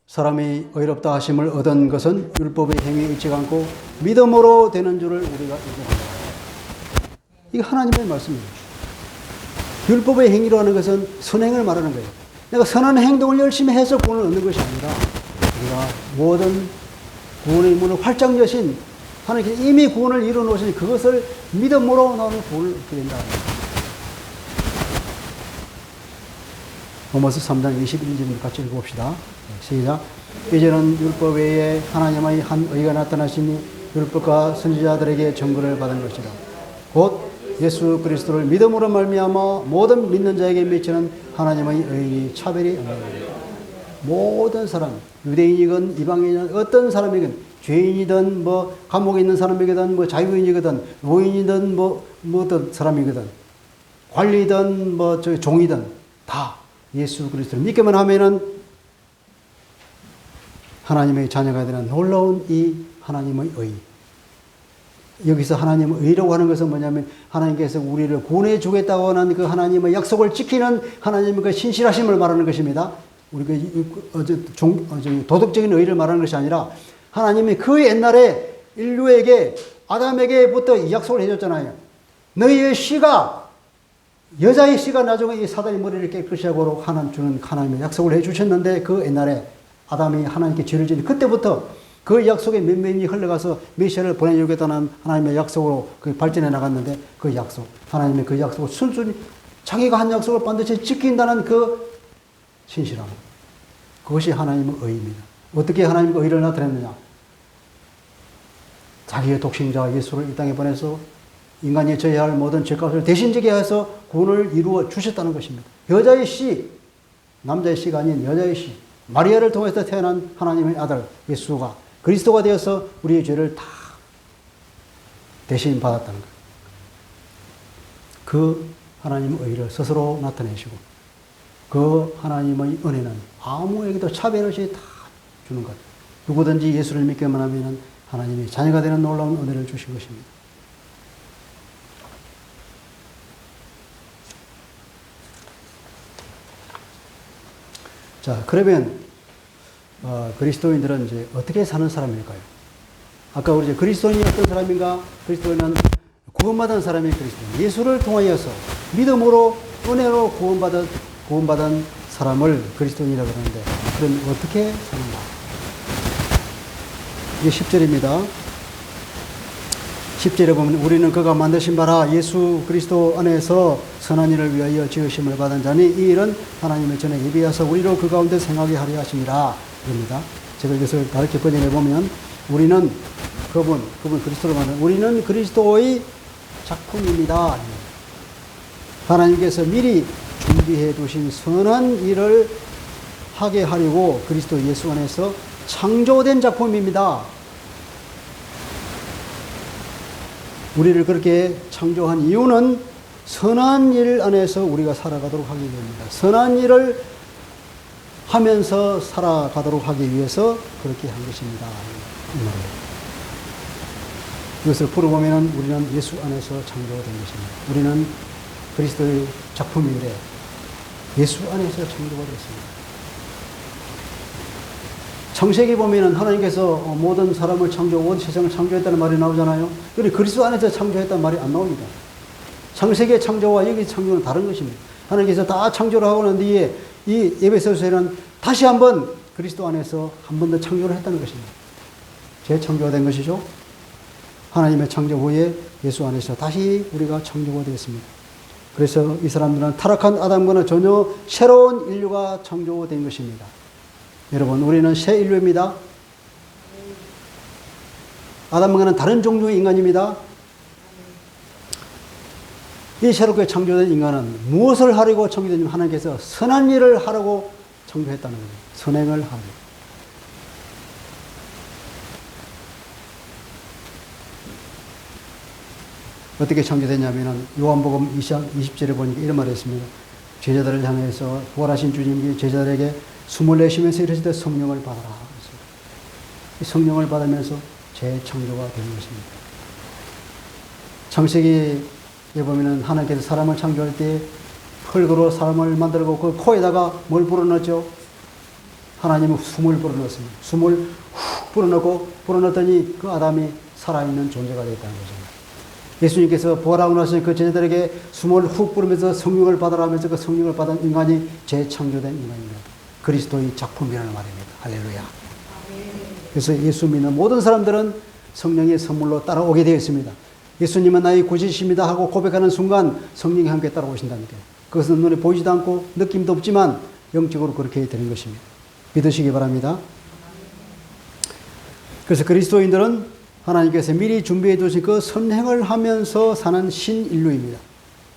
사람이 의롭다 하심을 얻은 것은 율법의 행위에 있지 않고 믿음으로 되는 줄을 우리가 인정합니다. 이거 하나님의 말씀입니다. 율법의 행위로 하는 것은 선행을 말하는 거예요. 내가 선한 행동을 열심히 해서 구원을 얻는 것이 아니라 우리가 모든 구원의 문을 활짝 여신 하나님께서 이미 구원을 이루어 놓으시니 그것을 믿음으로 나오는 구원을 얻게 된다. 로마서 3장 21절 같이 읽어봅시다. 시작. 이제는 율법 외에 하나님의 한 의가 나타나시니 율법과 선지자들에게 증거를 받은 것이라. 곧 예수 그리스도를 믿음으로 말미암아 모든 믿는 자에게 미치는 하나님의 의인이 차별이 없는 모든 사람, 유대인이건 이방인이건 어떤 사람이건 죄인이든 뭐 감옥에 있는 사람이거든 뭐 자유인이거든 노인이든 뭐 어떤 사람이거든 관리든 뭐 저 종이든 다 예수 그리스도를 믿기만 하면은 하나님의 자녀가 되는 놀라운 이 하나님의 의. 여기서 하나님의 의라고 하는 것은 뭐냐면 하나님께서 우리를 구원해 주겠다고 하는 그 하나님의 약속을 지키는 하나님의 그 신실하심을 말하는 것입니다. 우리가 도덕적인 의를 말하는 것이 아니라 하나님이 그 옛날에 인류에게 아담에게부터 이 약속을 해줬잖아요. 너희의 씨가 여자의 씨가 나중에 이 사단의 머리를 깨끗이 하고 주는 하나님의 약속을 해주셨는데 그 옛날에 아담이 하나님께 죄를 지은 그때부터 그 약속에 몇 년이 흘러가서 메시아를 보내주겠다는 하나님의 약속으로 그 발전해 나갔는데 그 약속, 하나님의 그 약속을 순순히 자기가 한 약속을 반드시 지킨다는 그 신실함. 그것이 하나님의 의입니다. 어떻게 하나님의 의를 나타냈느냐? 자기의 독생자 예수를 이 땅에 보내서 인간이 져야 할 모든 죄값을 대신 지게 해서 구원을 이루어 주셨다는 것입니다. 여자의 씨, 남자의 씨가 아닌 여자의 씨, 마리아를 통해서 태어난 하나님의 아들 예수가 그리스도가 되어서 우리의 죄를 다 대신 받았다는 것. 그 하나님의 의를 스스로 나타내시고 그 하나님의 은혜는 아무에게도 차별 없이 다 주는 것. 누구든지 예수를 믿기만 하면 하나님이 자녀가 되는 놀라운 은혜를 주신 것입니다. 자, 그러면 그리스도인들은 이제 어떻게 사는 사람일까요? 아까 우리 이제 그리스도인이 어떤 사람인가? 그리스도인은 구원받은 사람이 그리스도인. 예수를 통하여서 믿음으로 은혜로 구원받은 사람을 그리스도인이라고 하는데, 그럼 어떻게 사는가? 이게 10절입니다. 10절에 보면 우리는 그가 만드신 바라 예수 그리스도 안에서 선한 일을 위하여 지으심을 받은 자니 이 일은 하나님의 전에 예비하사 우리로 그 가운데 생하게 하려 하심이라. 그럽니다. 제가 이것을 다르게 번역해 보면 우리는 그분 그리스도를 만든 우리는 그리스도의 작품입니다. 하나님께서 미리 준비해 두신 선한 일을 하게 하려고 그리스도 예수 안에서 창조된 작품입니다. 우리를 그렇게 창조한 이유는 선한 일 안에서 우리가 살아가도록 하기 위함입니다. 선한 일을 하면서 살아가도록 하기 위해서 그렇게 한 것입니다. 이것을 풀어보면 우리는 예수 안에서 창조가 된 것입니다. 우리는 그리스도의 작품이래 예수 안에서 창조가 됐습니다. 창세기 보면은 하나님께서 모든 사람을 창조하고 세상을 창조했다는 말이 나오잖아요. 그런데 그리스도 안에서 창조했다는 말이 안 나옵니다. 창세기의 창조와 여기 창조는 다른 것입니다. 하나님께서 다 창조를 하고 난 뒤에 이 에베소서에는 다시 한번 그리스도 안에서 한 번 더 창조를 했다는 것입니다. 재창조가 된 것이죠. 하나님의 창조 후에 예수 안에서 다시 우리가 창조가 되었습니다. 그래서 이 사람들은 타락한 아담과는 전혀 새로운 인류가 창조된 것입니다. 여러분, 우리는 새 인류입니다. 아담과는 다른 종류의 인간입니다. 이 새롭게 창조된 인간은 무엇을 하려고 창조되냐면 하나님께서 선한 일을 하라고 창조했다는 거예요. 선행을 하라고. 어떻게 창조됐냐면 요한복음 20절에 보니까 이런 말이 있습니다. 제자들을 향해서 부활하신 주님이 제자들에게 숨을 내쉬면서 이르시되 성령을 받아라. 이 성령을 받으면서 재창조가 되는 것입니다. 창세기에 보면은 하나님께서 사람을 창조할 때 흙으로 사람을 만들고 그 코에다가 뭘 불어넣었죠? 하나님은 숨을 불어넣습니다. 숨을 훅 불어넣고 불어넣더니 그 아담이 살아있는 존재가 되었다는 것입니다. 예수님께서 부활하고 나서 그 제자들에게 숨을 훅 불으면서 성령을 받으라 하면서 그 성령을 받은 인간이 재창조된 인간입니다. 그리스도의 작품이라는 말입니다. 할렐루야. 그래서 예수 믿는 모든 사람들은 성령의 선물로 따라오게 되어 있습니다. 예수님은 나의 구주이십니다 하고 고백하는 순간 성령이 함께 따라오신다니까요. 그것은 눈에 보이지도 않고 느낌도 없지만 영적으로 그렇게 되는 것입니다. 믿으시기 바랍니다. 그래서 그리스도인들은 하나님께서 미리 준비해 두신 그 선행을 하면서 사는 신인류입니다.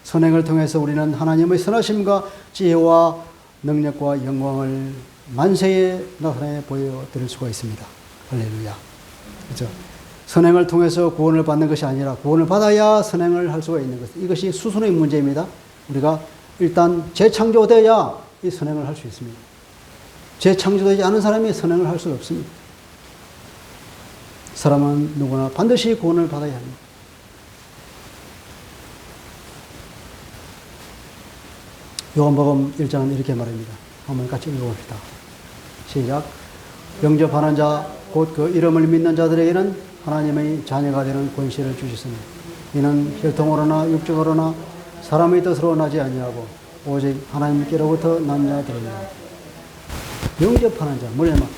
선행을 통해서 우리는 하나님의 선하심과 지혜와 능력과 영광을 만세에 나타내 보여드릴 수가 있습니다. 할렐루야. 그렇죠? 선행을 통해서 구원을 받는 것이 아니라 구원을 받아야 선행을 할 수가 있는 것. 이것이 수순의 문제입니다. 우리가 일단 재창조되어야 이 선행을 할 수 있습니다. 재창조되지 않은 사람이 선행을 할 수가 없습니다. 사람은 누구나 반드시 구원을 받아야 합니다. 요한복음 1장은 이렇게 말합니다. 한번 같이 읽어봅시다. 시작. 영접하는 자, 곧 그 이름을 믿는 자들에게는 하나님의 자녀가 되는 권세를 주셨으니 이는 혈통으로나 육적으로나 사람의 뜻으로 나지 아니하고 오직 하나님께로부터 난 자들이라. 영접하는 자, 뭐냐면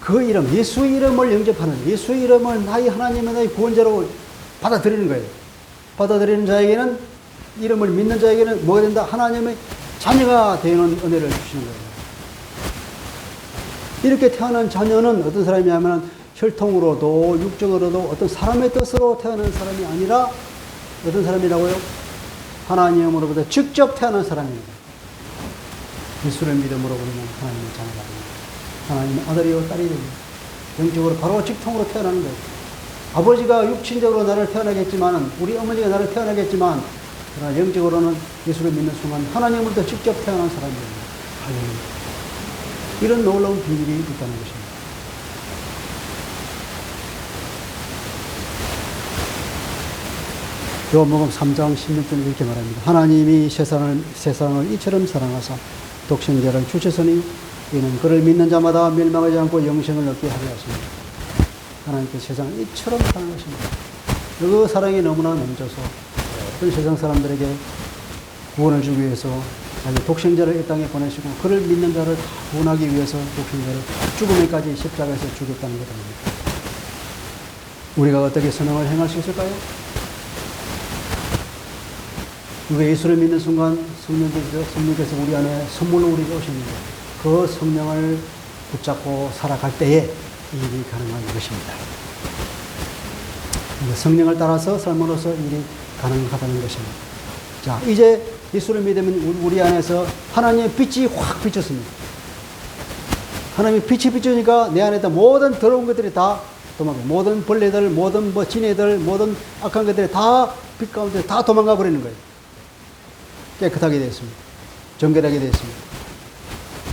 그 이름, 예수의 이름을 영접하는, 예수의 이름을 나의 하나님의 나의 구원자로 받아들이는 거예요. 받아들이는 자에게는, 이름을 믿는 자에게는 뭐가 된다? 하나님의 자녀가 되는 은혜를 주시는 거예요. 이렇게 태어난 자녀는 어떤 사람이냐면 혈통으로도 육적으로도 어떤 사람의 뜻으로 태어난 사람이 아니라 어떤 사람이라고요? 하나님으로부터 직접 태어난 사람입니다. 예수를 믿음으로 우리는 하나님의 자녀가 됩니다. 하나님의 아들이요 딸이 됩니다. 영적으로 바로 직통으로 태어나는 거예요. 아버지가 육신적으로 나를 태어나겠지만, 우리 어머니가 나를 태어나겠지만, 그러나 영적으로는 예수를 믿는 순간 하나님으로부터 직접 태어난 사람입니다. 할렐루야. 이런 놀라운 비밀이 있다는 것입니다. 요한복음 3장 16절에 이렇게 말합니다. 하나님이 세상을 이처럼 사랑하사 독생자를 주셨으니 이는 그를 믿는 자마다 멸망하지 않고 영생을 얻게 하려 하십니다. 하나님께서 세상을 이처럼 사랑하십니다. 그 사랑이 너무나 넘쳐서 그 세상 사람들에게 구원을 주기 위해서 자기 독생자를 이 땅에 보내시고 그를 믿는 자를 다 구원하기 위해서 독생자를 죽음에까지 십자가에서 죽였다는 것입니다. 우리가 어떻게 선행을 행할 수 있을까요? 우리가 예수를 믿는 순간 성령께서 우리 안에 선물로 우리에게 오십니다. 그 성령을 붙잡고 살아갈 때에 이 일이 가능한 것입니다. 성령을 따라서 삶으로서 일이 가능하다는 것입니다. 자, 이제 예수를 믿으면 우리 안에서 하나님의 빛이 확 비쳤습니다. 하나님의 빛이 비추니까 내 안에 모든 더러운 것들이 다 도망가, 모든 벌레들, 모든 진해들, 모든 악한 것들이 다 빛 가운데 다 도망가 버리는 거예요. 깨끗하게 되었습니다. 정결하게 되었습니다.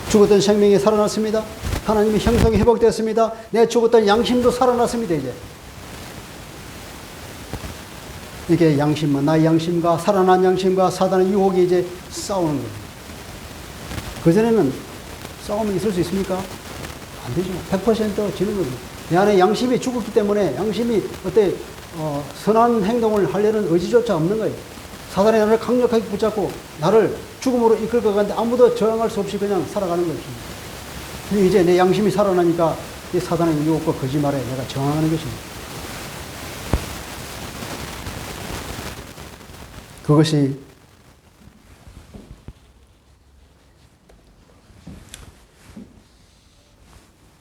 죽었던 생명이 살아났습니다. 하나님의 형성이 회복되었습니다. 내 죽었던 양심도 살아났습니다. 이제 이게 양심은 나의 양심과 살아난 양심과 사단의 유혹이 이제 싸우는 거예요. 그전에는 싸움이 있을 수 있습니까? 안 되죠. 100% 지는 거죠. 내 안에 양심이 죽었기 때문에 양심이 선한 행동을 하려는 의지조차 없는 거예요. 사단이 나를 강력하게 붙잡고 나를 죽음으로 이끌고 가는데 아무도 저항할 수 없이 그냥 살아가는 것입니다. 근데 이제 내 양심이 살아나니까 이 사단의 유혹과 거짓말에 내가 저항하는 것입니다. 그것이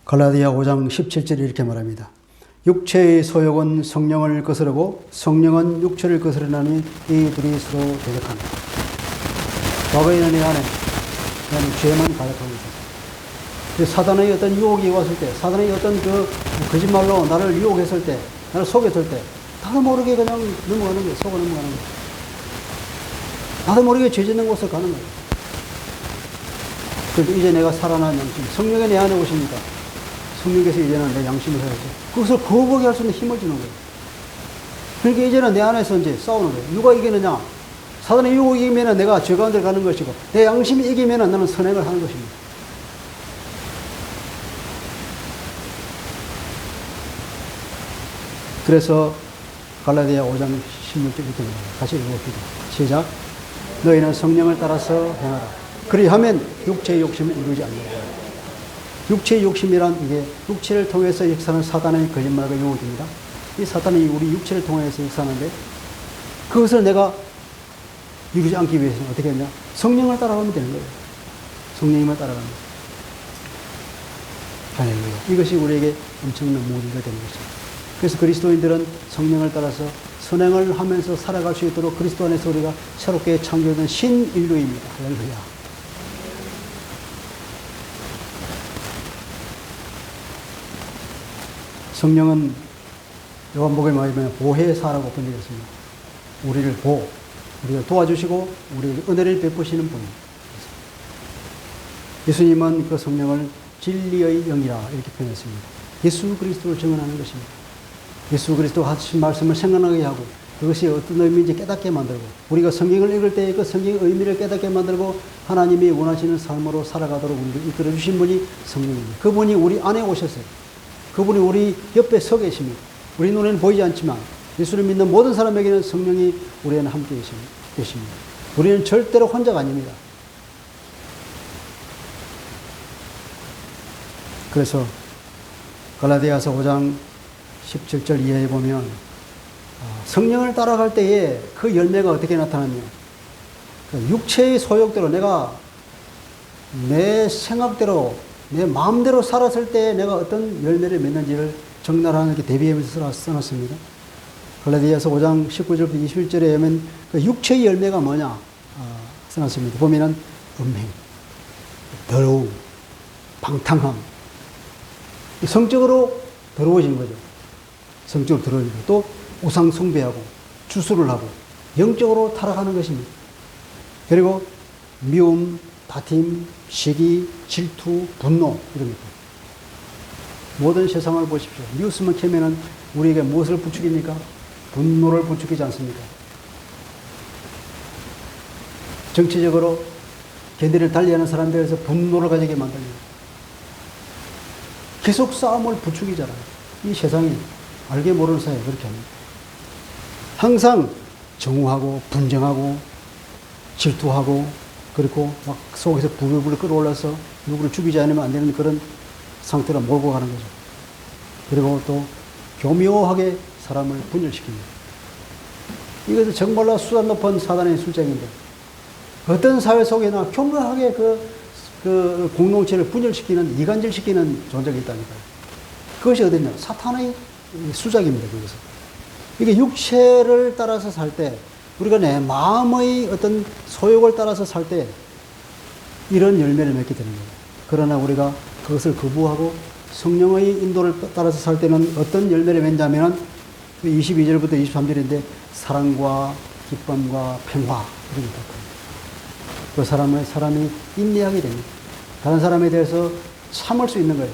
갈라디아 5장 17절에 이렇게 말합니다. 육체의 소욕은 성령을 거스르고 성령은 육체를 거스르나니 이 둘이 서로 대적하다. 과거에는 내 안에 죄만 가득하고 있었어요. 사단의 어떤 유혹이 왔을 때, 사단의 어떤 그 거짓말로 나를 유혹했을 때, 나를 속였을 때, 나도 모르게 그냥 넘어가는 거예요. 속아 넘어가는 거예요. 나도 모르게 죄 짓는 곳을 가는 거예요. 그래서 이제 내가 살아난 양심, 성령이 내 안에 오시니까 성령께서 이제는 내 양심을 살았죠. 그것을 거부하게 할 수 있는 힘을 주는 거예요. 그러니까 이제는 내 안에서 이제 싸우는 거예요. 누가 이기느냐? 사단의 유혹이 이기면 내가 죄 가운데 가는 것이고, 내 양심이 이기면 나는 선행을 하는 것입니다. 그래서 갈라디아 5장 16절 이렇게 나와요. 같이 읽어봅시다. 시작. 너희는 성령을 따라서 행하라. 그리하면 육체의 욕심을 이루지 않는다. 육체의 욕심이란 이게 육체를 통해서 역사하는 사단의 거짓말과 유혹입니다. 이 사단이 우리 육체를 통해서 역사하는데 그것을 내가 이루지 않기 위해서는 어떻게 했냐? 성령을 따라가면 되는 거예요. 성령님을 따라가면. 할렐루야. 이것이 우리에게 엄청난 무기가 되는 것입니다. 그래서 그리스도인들은 성령을 따라서 선행을 하면서 살아갈 수 있도록 그리스도 안에서 우리가 새롭게 창조된 신인류입니다. 할렐루야. 성령은 요한복음에 말하면 보혜사라고 번역했습니다. 우리를 우리를 도와주시고 우리에게 은혜를 베푸시는 분입니다. 예수님은 그 성령을 진리의 영이라 이렇게 표현했습니다. 예수 그리스도를 증언하는 것입니다. 예수 그리스도 하신 말씀을 생각나게 하고 그것이 어떤 의미인지 깨닫게 만들고 우리가 성경을 읽을 때 그 성경의 의미를 깨닫게 만들고 하나님이 원하시는 삶으로 살아가도록 우리를 이끌어 주신 분이 성령입니다. 그분이 우리 안에 오셨어요. 그분이 우리 옆에 서 계십니다. 우리 눈에는 보이지 않지만 예수를 믿는 모든 사람에게는 성령이 우리 안에 함께 계십니다. 우리는 절대로 혼자가 아닙니다. 그래서 갈라디아서 5장 17절 이하에 보면 성령을 따라갈 때에 그 열매가 어떻게 나타나냐. 육체의 소욕대로 내가 내 생각대로 내 마음대로 살았을 때 내가 어떤 열매를 맺는지를 적나라하게 대비하면서 써놨습니다. 갈라디아서 5장 19절부터 21절에 보면 그 육체의 열매가 뭐냐 써놨습니다. 보면은 음행, 더러움, 방탕함. 성적으로 더러워지는 거죠. 성적으로 더러워지는 거. 또 우상 숭배하고 주술을 하고 영적으로 타락하는 것입니다. 그리고 미움, 다툼, 시기, 질투, 분노 이런 것들. 모든 세상을 보십시오. 뉴스만 켜면은 우리에게 무엇을 부추깁니까? 분노를 부추기지 않습니까? 정치적으로 견디를 달리하는 사람들에서 분노를 가지게 만듭니다. 계속 싸움을 부추기잖아요. 이 세상이 알게 모르는 사이에 그렇게 합니다. 항상 정오하고 분쟁하고 질투하고 그리고 막 속에서 부글부글 끓어올라서 누구를 죽이지 않으면 안 되는 그런 상태로 몰고 가는 거죠. 그리고 또 교묘하게 사람을 분열시킵니다. 이것은 정말로 수단 높은 사단의 술책인데 어떤 사회 속에나 교묘하게 그 공동체를 분열시키는 이간질시키는 존재가 있다니까요. 그것이 어딨냐? 사탄의 수작입니다. 그것은. 이게 육체를 따라서 살 때 우리가 내 마음의 어떤 소욕을 따라서 살 때 이런 열매를 맺게 되는 거예요. 그러나 우리가 그것을 거부하고 성령의 인도를 따라서 살 때는 어떤 열매를 맺냐면 22절부터 23절인데 사랑과 기쁨과 평화 이런 것 그 사람이 인내하게 됩니다. 다른 사람에 대해서 참을 수 있는 거예요.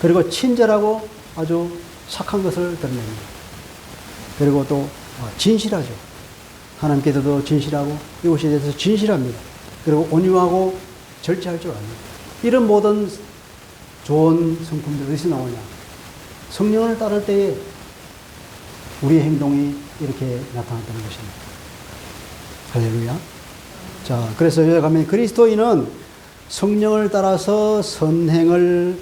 그리고 친절하고 아주 착한 것을 드러냅니다. 그리고 또 진실하죠. 하나님께서도 진실하고 이것에 대해서 진실합니다. 그리고 온유하고 절제할 줄 압니다. 이런 모든 좋은 성품들이 어디서 나오냐? 성령을 따를 때에 우리의 행동이 이렇게 나타났다는 것입니다. 할렐루야. 자, 그래서 여기 가면 그리스도인은 성령을 따라서 선행을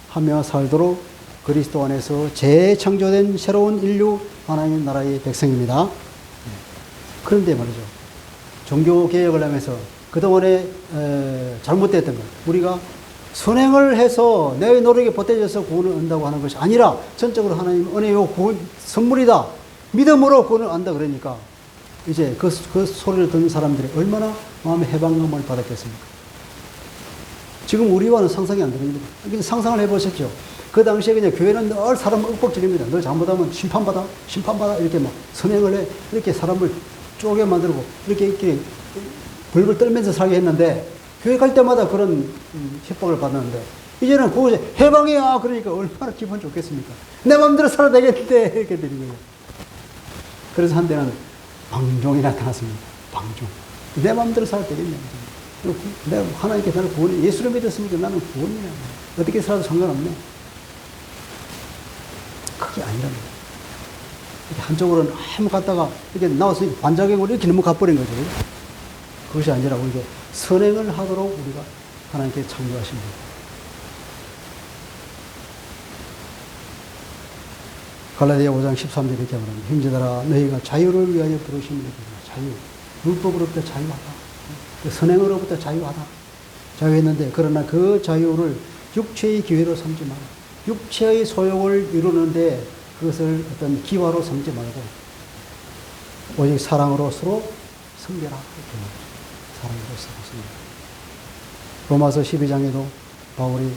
하며 살도록 그리스도 안에서 재창조된 새로운 인류 하나님의 나라의 백성입니다. 그런데 말이죠. 종교개혁을 하면서 그동안에 잘못됐던 것, 우리가 선행을 해서 내 노력에 보태져서 구원을 얻는다고 하는 것이 아니라 전적으로 하나님 은혜요 구원 선물이다. 믿음으로 구원을 얻는다 그러니까 이제 그 소리를 듣는 사람들이 얼마나 마음의 해방감을 받았겠습니까? 지금 우리와는 상상이 안 됩니다. 상상을 해보셨죠? 그 당시에 그냥 교회는 늘 사람을 윽박지릅니다. 너 잘못하면 심판받아, 이렇게 막 선행을 해. 이렇게 사람을 쪼개 만들고, 이렇게 벌벌 떨면서 살게 했는데, 교회 갈 때마다 그런 협박을 받았는데, 이제는 그것이 해방이야. 그러니까 얼마나 기분 좋겠습니까? 내 마음대로 살아야 되겠는데, 이렇게 되는 거예요. 그래서 한때는 방종이 나타났습니다. 방종. 내 마음대로 살아야 되겠냐. 내가 하나님께 나를 구원해. 예수를 믿었으니까 나는 구원이야. 어떻게 살아도 상관없네. 그게 아니랍니다. 이렇게 한쪽으로는 너무 갔다가 이렇게 나와서 반작용으로 이렇게 너무 가버린 거죠. 그것이 아니라 우리가 선행을 하도록 우리가 하나님께 창조하신 분. 갈라디아 5장 13절 이렇게 말합니다. 형제들아 너희가 자유를 위하여 부르심을 자유. 율법으로부터 자유하다. 선행으로부터 자유하다. 자유했는데 그러나 그 자유를 육체의 기회로 삼지 마라. 육체의 소욕을 이루는데 그것을 어떤 기화로 삼지 말고 오직 사랑으로 서로 섬겨라. 사랑으로 서로 섬겨라. 로마서 12장에도 바울이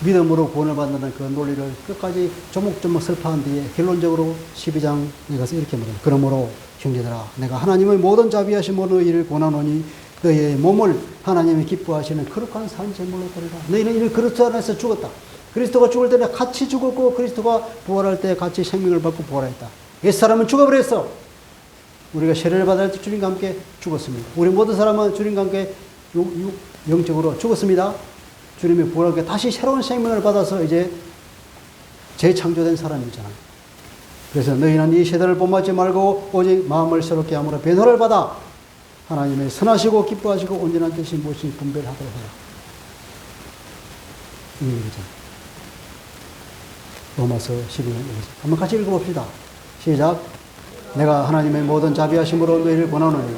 믿음으로 구원을 받는다는 그 논리를 끝까지 조목조목 설파한 뒤에 결론적으로 12장에 가서 이렇게 말합니다. 그러므로 형제들아 내가 하나님의 모든 자비하심으로 너희를 권하노니 너희의 몸을 하나님이 기뻐하시는 거룩한 산 제물로 드리라. 너희는 이미 그리스도 안에서 죽었다. 그리스도가 죽을 때는 같이 죽었고 그리스도가 부활할 때 같이 생명을 받고 부활했다. 옛사람은 죽어버렸어. 우리가 세례를 받을 때 주님과 함께 죽었습니다. 우리 모든 사람은 주님과 함께 영적으로 죽었습니다. 주님이 부활할 때 다시 새로운 생명을 받아서 이제 재창조된 사람이잖아요. 그래서 너희는 이 세대를 본받지 말고 오직 마음을 새롭게 함으로 변화를 받아 하나님의 선하시고 기뻐하시고 온전한 뜻이 무엇인지 분별하도록 하라. 이 얘기잖아요. 로마서 12장 1절. 한번 같이 읽어봅시다. 시작. 내가 하나님의 모든 자비하심으로 너희를 권하노니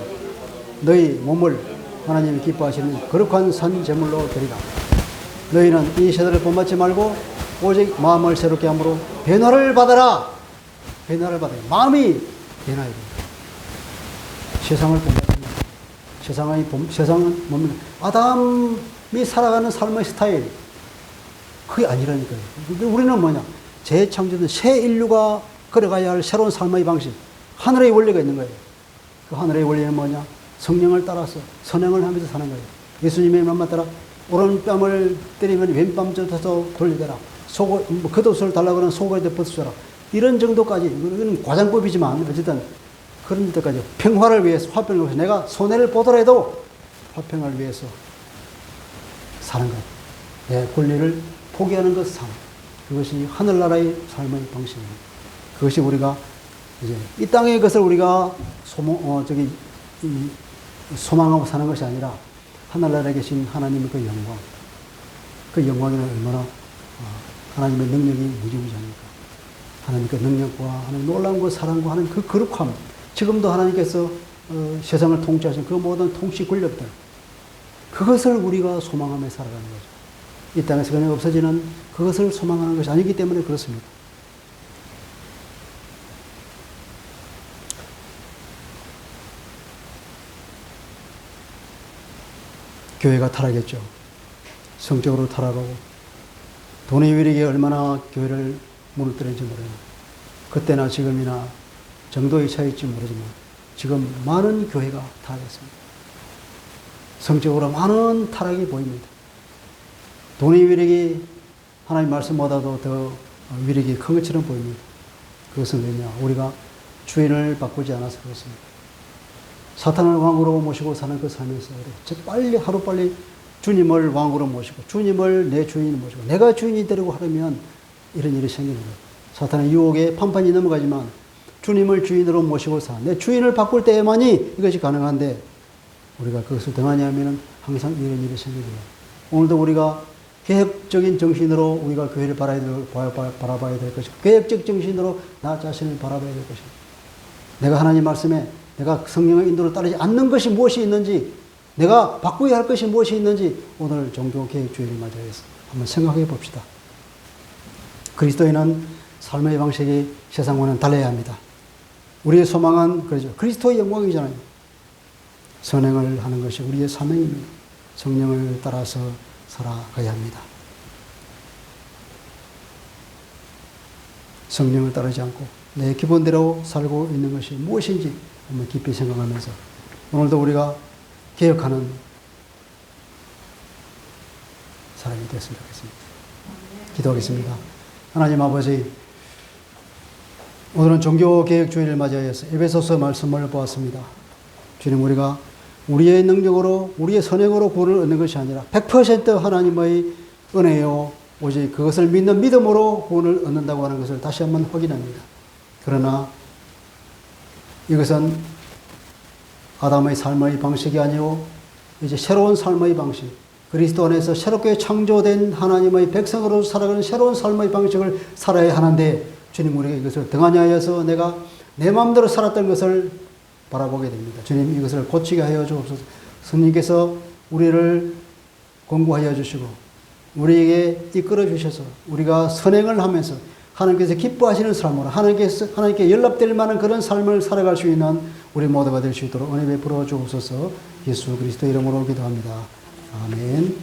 너희 몸을 하나님이 기뻐하시는 거룩한 산 제물로 드리라. 너희는 이 세대를 본받지 말고 오직 마음을 새롭게 함으로 변화를 받아라. 변화를 받아라. 마음이 변화해야 된다. 세상을 본받지 말고. 세상은 뭡니까? 아담이 살아가는 삶의 스타일. 그게 아니라니까요. 우리는 뭐냐? 재창조된 새 인류가 걸어가야 할 새로운 삶의 방식. 하늘의 원리가 있는 거예요. 그 하늘의 원리는 뭐냐? 성령을 따라서 선행을 하면서 사는 거예요. 예수님의 말만 따라 오른뺨을 때리면 왼뺨 젖어서 돌리더라. 겉옷을 달라고 하는 속옷에 벗어줘라. 이런 정도까지, 이건 과장법이지만 어쨌든 그런 데까지 평화를 위해서, 화평을 위해서 내가 손해를 보더라도 화평을 위해서 사는 것. 내 권리를 포기하는 것 삶. 그것이 하늘나라의 삶의 방식입니다. 그것이 우리가 이제 이 땅의 것을 우리가 소망하고 사는 것이 아니라 하늘나라에 계신 하나님의 그 영광. 그 영광에는 얼마나 하나님의 능력이 무지무지합니까? 하나님의 그 능력과 하나님의 놀라운 그 사랑과 하는 그 거룩함. 지금도 하나님께서 세상을 통치하신 그 모든 통치 권력들. 그것을 우리가 소망하며 살아가는 거죠. 이 땅에서 그냥 없어지는 그것을 소망하는 것이 아니기 때문에 그렇습니다. 교회가 타락했죠. 성적으로 타락하고 돈의 위력이 얼마나 교회를 무너뜨렸는지 모르겠어요. 그때나 지금이나 정도의 차이일지 모르지만 지금 많은 교회가 타락했습니다. 성적으로 많은 타락이 보입니다. 돈의 위력이 하나님 말씀보다도 더 위력이 큰 것처럼 보입니다. 그것은 왜냐? 우리가 주인을 바꾸지 않아서 그렇습니다. 사탄을 왕으로 모시고 사는 그 삶에서 하루빨리 주님을 왕으로 모시고 주님을 내 주인으로 모시고 내가 주인이 되려고 하려면 이런 일이 생기는 거예요. 사탄의 유혹에 판판이 넘어가지만 주님을 주인으로 모시고 내 주인을 바꿀 때에만이 이것이 가능한데 우리가 그것을 등하냐 하면 항상 이런 일이 생깁니다. 오늘도 우리가 계획적인 정신으로 우리가 교회를 바라봐야 될 것이고 계획적 정신으로 나 자신을 바라봐야 될 것이고 내가 하나님 말씀에 내가 성령의 인도를 따르지 않는 것이 무엇이 있는지 내가 바꾸어야 할 것이 무엇이 있는지 오늘 종교개혁주의를 맞이해서 한번 생각해 봅시다. 그리스도인은 삶의 방식이 세상과는 달라야 합니다. 우리의 소망은 그렇죠. 그리스도의 영광이잖아요. 선행을 하는 것이 우리의 사명입니다. 성령을 따라서 살아가야 합니다. 성령을 따르지 않고 내 기본대로 살고 있는 것이 무엇인지 한번 깊이 생각하면서 오늘도 우리가 개혁하는 사람이 됐으면 좋겠습니다. 기도하겠습니다. 하나님 아버지, 오늘은 종교개혁주의를 맞이하여서 에베소서 말씀을 보았습니다. 주님, 우리가 우리의 능력으로 우리의 선행으로 구원을 얻는 것이 아니라 100% 하나님의 은혜요 오직 그것을 믿는 믿음으로 구원을 얻는다고 하는 것을 다시 한번 확인합니다. 그러나 이것은 아담의 삶의 방식이 아니오 이제 새로운 삶의 방식, 그리스도 안에서 새롭게 창조된 하나님의 백성으로 살아가는 새로운 삶의 방식을 살아야 하는데 주님 우리에게 이것을 등한히 하여서 내가 내 마음대로 살았던 것을 바라보게 됩니다. 주님 이것을 고치게 하여 주옵소서. 성령께서 우리를 공부하여 주시고 우리에게 이끌어 주셔서 우리가 선행을 하면서 하나님께서 기뻐하시는 삶으로 하나님께 연락될 만한 그런 삶을 살아갈 수 있는 우리 모두가 될 수 있도록 은혜 베풀어 주옵소서. 예수 그리스도 이름으로 기도합니다. 아멘.